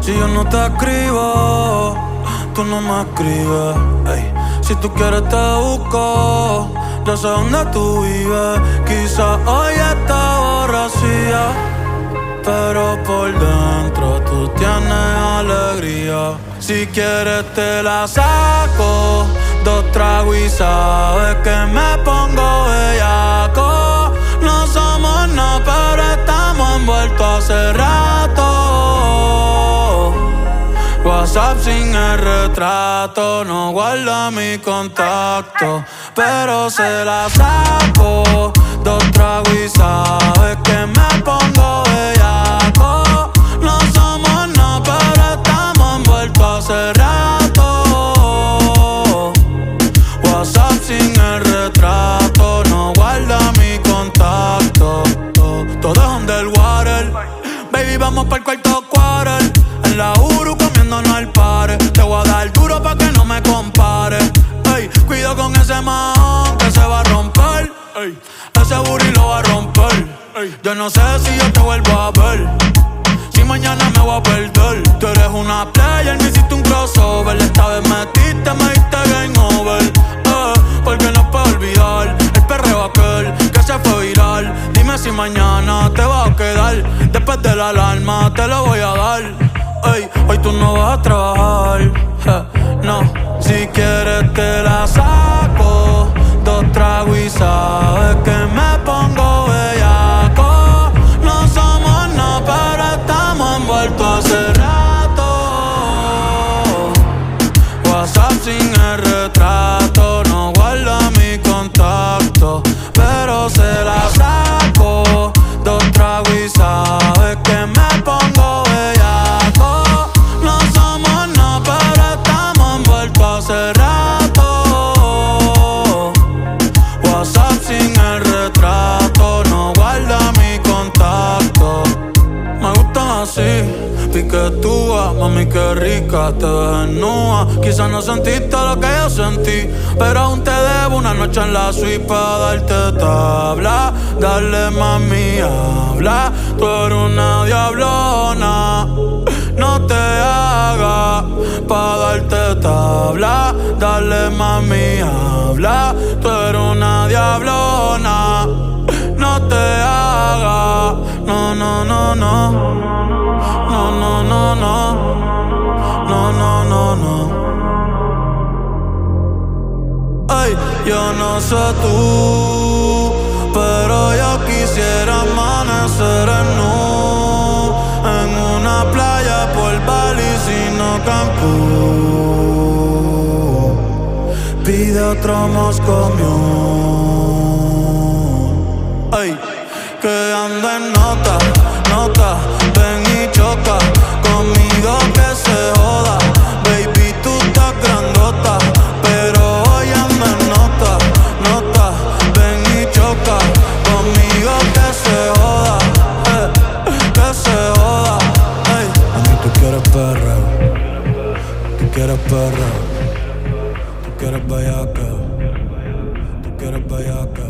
Si yo no te escribo, tú no me escribes. Ey. Si tú quieres te busco, yo sé dónde tú vives. Quizás hoy está borracía, pero por dentro tú tienes alegría. Si quieres te la saco, 2 tragos y sabes que me pongo bellaco. No somos nada, pero estamos envueltos hace rato. WhatsApp sin el retrato, no guarda mi contacto, pero se la saco, 2 tragos y sabes que me pongo bellaco. No somos nada, pero estamos envueltos hace rato. WhatsApp sin el retrato, no guarda mi contacto. Todo es underwater, baby, vamos pa'l cuarto quarter. En la Uru comiéndonos al pare. Te voy a dar duro pa' que no me compare. Ey, cuido con ese man que se va a romper. Ey, ese booty lo va a romper. Ey, yo no sé si yo te vuelvo a ver, si mañana me voy a perder. Tú eres una player, me hiciste un crossover. Esta vez metiste, me diste game over. Porque no puedo olvidar el perreo aquel que se fue viral. Dime si mañana te vas a quedar. Después de la alarma te lo voy a dar. Ey, hoy tú no vas a trabajar, no. Si quieres te la saco, 2 tragos y sabes que me pongo bellaco. No somos nada, pero estamos envueltos hace rato. WhatsApp sin el retrato, no guarda mi contacto, pero se la saco, 2 tragos y sabes que me pongo bellaco. No somos nada, pero estamos envueltos hace rato. WhatsApp sin el retrato, no guarda mi contacto. Me gustan así, piquetúa, mami qué rica, te ves desnuda. Quizás no sentiste lo que yo sentí, pero aún te debo una noche en la suite pa' darte tabla. Dale mami, habla, tú eres una diablona. No te hagas pa' darte tabla. Dale mami, habla, tú eres una diablona. No te hagas, no, no, no, no. No, no, no, no. No, no, no, no. Ay, yo no sé tú, pero yo quisiera amanecer en nu, en una playa por Bali, sino Cancún. Pide otro Moscow Mule. Ay, que anda en nota, nota, ven y choca conmigo que se joda. Baby, tú estás grandota, pero hoy anda en nota, nota, ven y choca conmigo que se joda, que se joda. Ey. Mami, tú quieres perreo, tú quieres perreo, tú quieres bellaca, tú quieres bellaca.